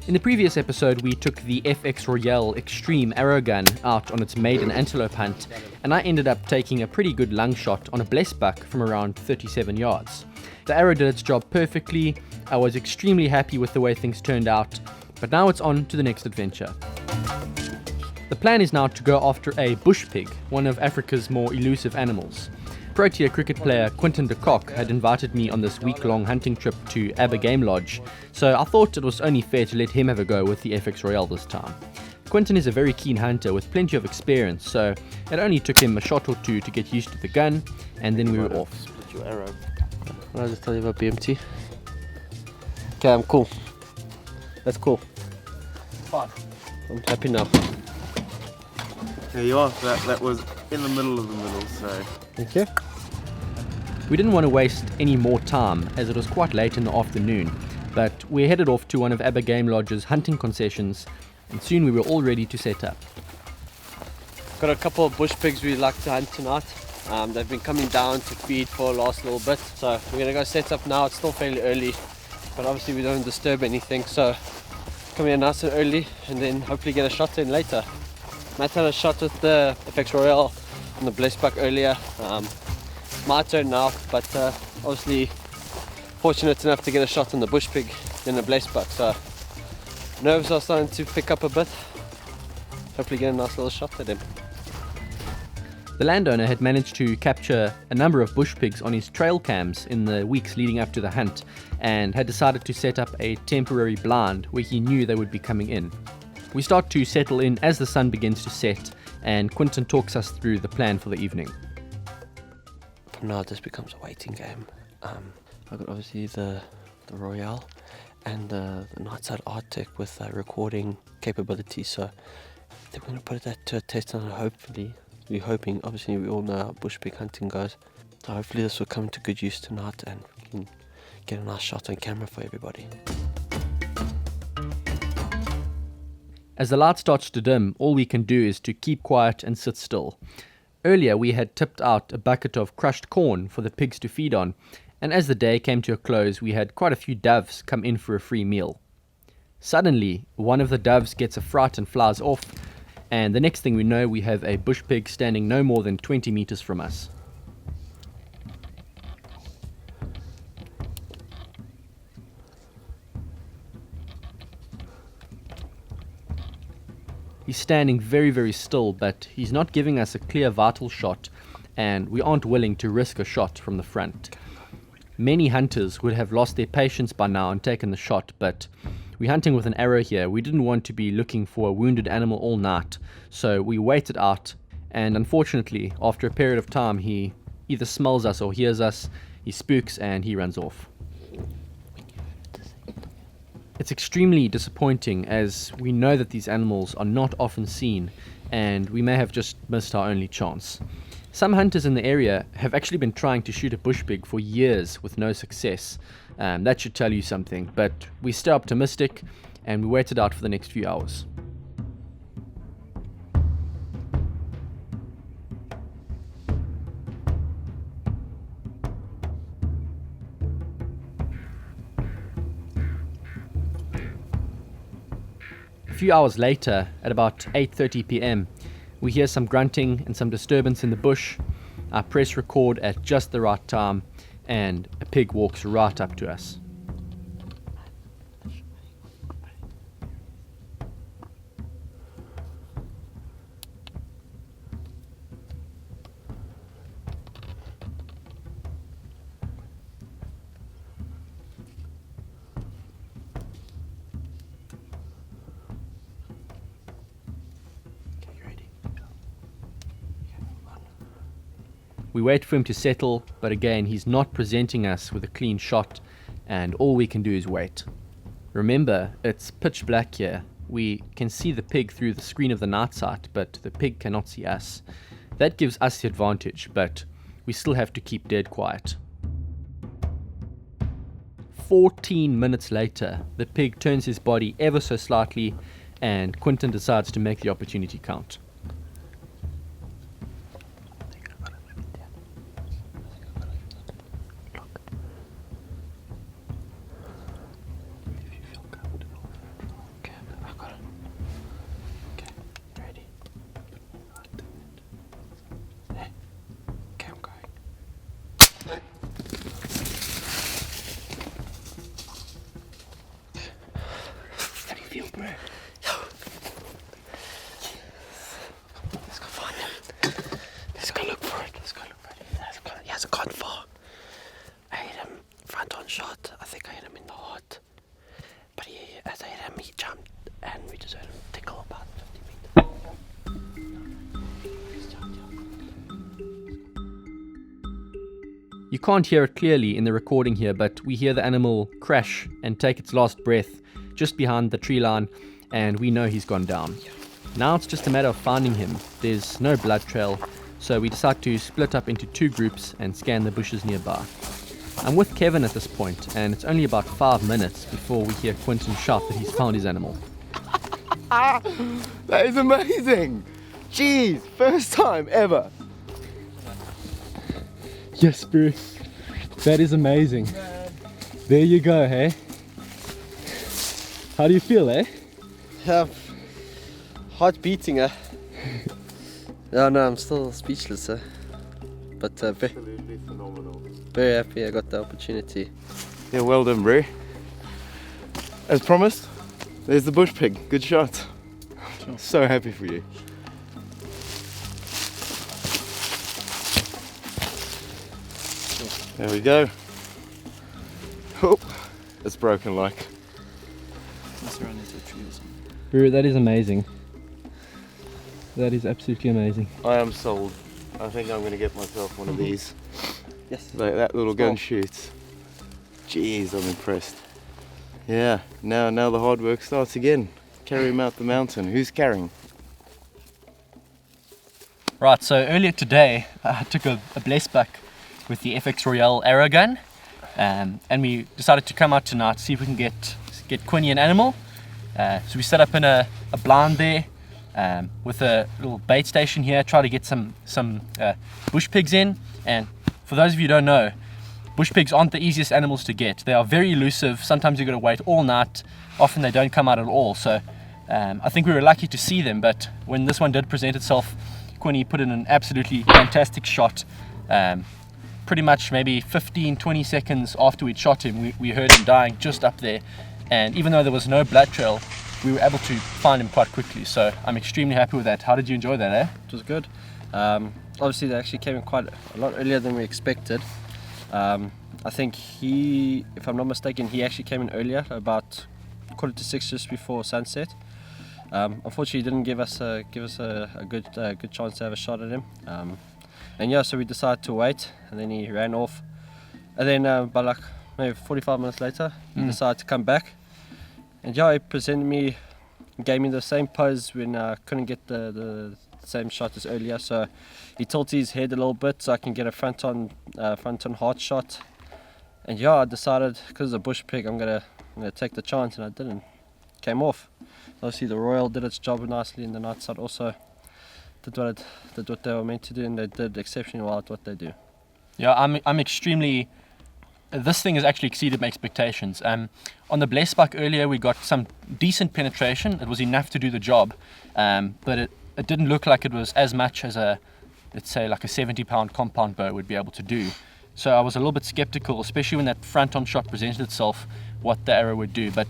In the previous episode, we took the FX Royale Extreme arrow gun out on its maiden antelope hunt, and I ended up taking a pretty good lung shot on a blesbuck from around 37 yards. The arrow did its job perfectly. I was extremely happy with the way things turned out, but now it's on to the next adventure. The plan is now to go after a bushpig, one of Africa's more elusive animals. Protea cricket player Quinton de Kock had invited me on this week-long hunting trip to Aber Game Lodge, so I thought it was only fair to let him have a go with the FX Royale this time. Quinton is a very keen hunter with plenty of experience, so it only took him a shot or two to get used to the gun, and then we were off. Split your arrow. I'll just tell you about BMT. Okay, I'm cool. That's cool. Fine. I'm happy now. There you are. That was in the middle of the middle, so... Thank you. We didn't want to waste any more time as it was quite late in the afternoon, but we headed off to one of Aber Game Lodge's hunting concessions, and soon we were all ready to set up. Got a couple of bush pigs we'd like to hunt tonight. They've been coming down to feed for the last little bit, so we're going to go set up now. It's still fairly early, but obviously we don't disturb anything, so come here nice and early and then hopefully get a shot in later. Matt had a shot with the FX Royale on the blesbuck earlier. It's my turn now, but obviously fortunate enough to get a shot on the bushpig in the blesbuck, so nerves are starting to pick up a bit. Hopefully get a nice little shot at him. The landowner had managed to capture a number of bush pigs on his trail cams in the weeks leading up to the hunt, and had decided to set up a temporary blind where he knew they would be coming in. We start to settle in as the sun begins to set, and Quinton talks us through the plan for the evening. From now this becomes a waiting game. I've got obviously the Royale and the Nightside Arctic with recording capability, so I think we're going to put that to a test, and hopefully, we're hoping, obviously we all know how bushpig hunting goes, so hopefully this will come to good use tonight and we can get a nice shot on camera for everybody. As the light starts to dim, all we can do is to keep quiet and sit still. Earlier we had tipped out a bucket of crushed corn for the pigs to feed on, and as the day came to a close we had quite a few doves come in for a free meal. Suddenly, one of the doves gets a fright and flies off, and the next thing we know we have a bush pig standing no more than 20 meters from us. He's standing very, very still, but he's not giving us a clear vital shot, and we aren't willing to risk a shot from the front. Many hunters would have lost their patience by now and taken the shot, but we're hunting with an arrow here. We didn't want to be looking for a wounded animal all night, so we waited out, and unfortunately, after a period of time, he either smells us or hears us, he spooks and he runs off. It's extremely disappointing as we know that these animals are not often seen and we may have just missed our only chance. Some hunters in the area have actually been trying to shoot a bushpig for years with no success. That should tell you something, but we stay optimistic and we waited out for the next few hours. A few hours later, at about 8:30 p.m, we hear some grunting and some disturbance in the bush. I press record at just the right time, and a pig walks right up to us. We wait for him to settle, but again he's not presenting us with a clean shot, and all we can do is wait. Remember, it's pitch black here. We can see the pig through the screen of the night sight, but the pig cannot see us. That gives us the advantage, but we still have to keep dead quiet. 14 minutes later, the pig turns his body ever so slightly, and Quinton decides to make the opportunity count. You can't hear it clearly in the recording here, but we hear the animal crash and take its last breath just behind the tree line, and we know he's gone down. Now it's just a matter of finding him. There's no blood trail, so we decide to split up into 2 groups and scan the bushes nearby. I'm with Kevin at this point, and it's only about 5 minutes before we hear Quentin shout that he's found his animal. That is amazing! Jeez, first time ever! Yes, bro. That is amazing. There you go, hey? How do you feel, eh? Heart beating, No, I'm still speechless, but Absolutely phenomenal. very happy I got the opportunity. Yeah, well done, bro. As promised, there's the bush pig. Good shot. I'm so happy for you. There we go. Oh, it's broken like. Bro, that is amazing. That is absolutely amazing. I am sold. I think I'm going to get myself one of these. Yes. Like that little Small. gun shoots. Jeez, I'm impressed. Yeah, now the hard work starts again. Carry him out the mountain. Who's carrying? Right, so earlier today I took a blessback with the FX Royale arrow gun, and we decided to come out tonight to see if we can get Quinny an animal. So we set up in a blind there with a little bait station here, try to get some bush pigs in. And for those of you who don't know, bush pigs aren't the easiest animals to get. They are very elusive. Sometimes you've got to wait all night. Often they don't come out at all. So I think we were lucky to see them, but when this one did present itself, Quinny put in an absolutely fantastic shot. Pretty much maybe 15-20 seconds after we'd shot him, we heard him dying just up there. And even though there was no blood trail, we were able to find him quite quickly. So I'm extremely happy with that. How did you enjoy that, eh? It was good. Obviously they actually came in quite a lot earlier than we expected. I think he, if I'm not mistaken, he actually came in earlier, about 5:45 just before sunset. Unfortunately, he didn't give us a good chance to have a shot at him. And yeah, so we decided to wait, and then he ran off. And then by like maybe 45 minutes later, he decided to come back. And yeah, he presented me, gave me the same pose when I couldn't get the same shot as earlier. So he tilted his head a little bit so I can get a front on heart shot. And yeah, I decided, because it's a bush pig, I'm gonna take the chance, and I didn't. Came off. Obviously the Royal did its job nicely, and the night side also did what they were meant to do, and they did exceptionally well at what they do. Yeah, I'm extremely. This thing has actually exceeded my expectations. On the blessback earlier, we got some decent penetration. It was enough to do the job, but it didn't look like it was as much as let's say like a 70-pound compound bow would be able to do. So I was a little bit skeptical, especially when that front-on shot presented itself, what the arrow would do. But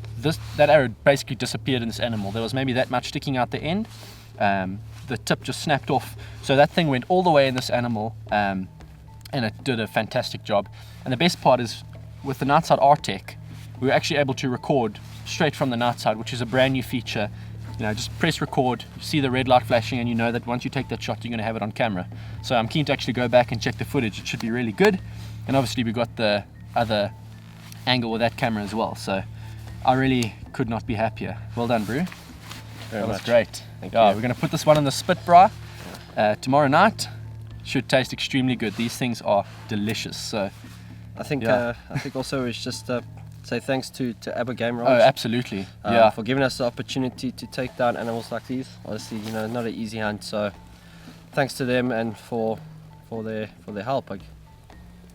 that arrow basically disappeared in this animal. There was maybe that much sticking out the end. The tip just snapped off. So that thing went all the way in this animal, and it did a fantastic job. And the best part is, with the night side R-Tech, we were actually able to record straight from the night side, which is a brand new feature. You know, just press record, you see the red light flashing, and you know that once you take that shot, you're going to have it on camera. So I'm keen to actually go back and check the footage. It should be really good. And obviously we got the other angle with that camera as well. So I really could not be happier. Well done, Brew. That was great. Thank you. you. We're going to put this one on the spit bra tomorrow night. Should taste extremely good. These things are delicious. So I think yeah. I think also it's just say thanks to ABBA Game oh, Ranch absolutely. Yeah. for giving us the opportunity to take down animals like these. Obviously, you know, not an easy hunt. So thanks to them and for their help.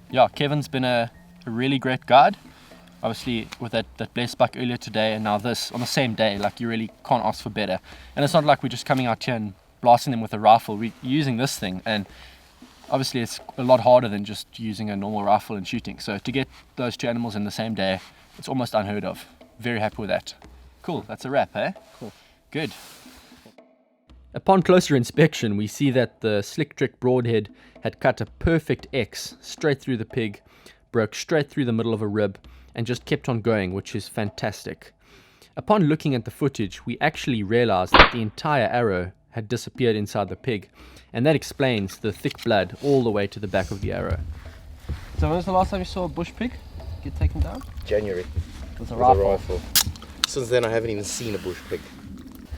Yeah, Kevin's been a really great guide. Obviously, with that blessback earlier today and now this on the same day, like you really can't ask for better. And it's not like we're just coming out here and blasting them with a rifle. We're using this thing, and obviously it's a lot harder than just using a normal rifle and shooting. So to get those 2 animals in the same day, it's almost unheard of. Very happy with that. Cool, that's a wrap, eh? Cool. Good. Upon closer inspection, we see that the slick trick broadhead had cut a perfect X straight through the pig, broke straight through the middle of a rib, and just kept on going, which is fantastic. Upon looking at the footage, we actually realized that the entire arrow had disappeared inside the pig, and that explains the thick blood all the way to the back of the arrow. So when was the last time you saw a bush pig get taken down? January. With a With a rifle. Since then I haven't even seen a bush pig.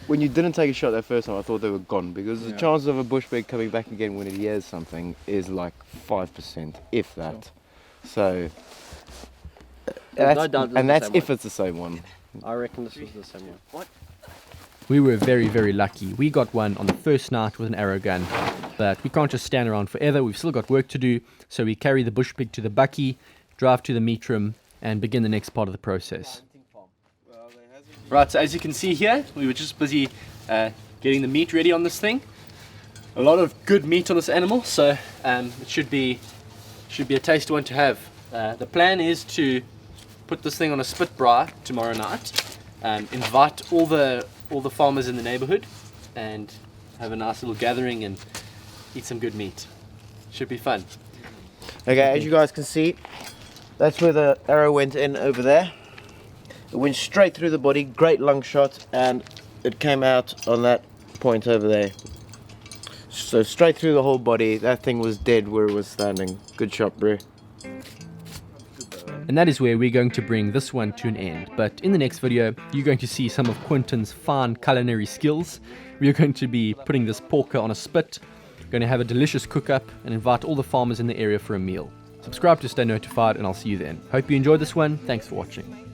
When you didn't take a shot that first time, I thought they were gone, because the chances of a bush pig coming back again when it hears something is like 5%, if that. So, that's if it's the same one. I reckon this was the same one. What? We were very, very lucky. We got one on the first night with an arrow gun, but we can't just stand around forever. We've still got work to do, so we carry the bush pig to the bucky, drive to the meat room, and begin the next part of the process. Right, so as you can see here, we were just busy getting the meat ready on this thing. A lot of good meat on this animal, so it should be a tasty one to have. The plan is to put this thing on a spit braai tomorrow night, invite all the farmers in the neighborhood, and have a nice little gathering and eat some good meat. Should be fun. Okay, as you guys can see, that's where the arrow went in over there. It went straight through the body, great lung shot, and it came out on that point over there. So straight through the whole body, that thing was dead where it was standing. Good shot, bro. And that is where we're going to bring this one to an end. But in the next video, you're going to see some of Quinton's fine culinary skills. We're going to be putting this porker on a spit, going to have a delicious cook-up, and invite all the farmers in the area for a meal. Subscribe to stay notified, and I'll see you then. Hope you enjoyed this one. Thanks for watching.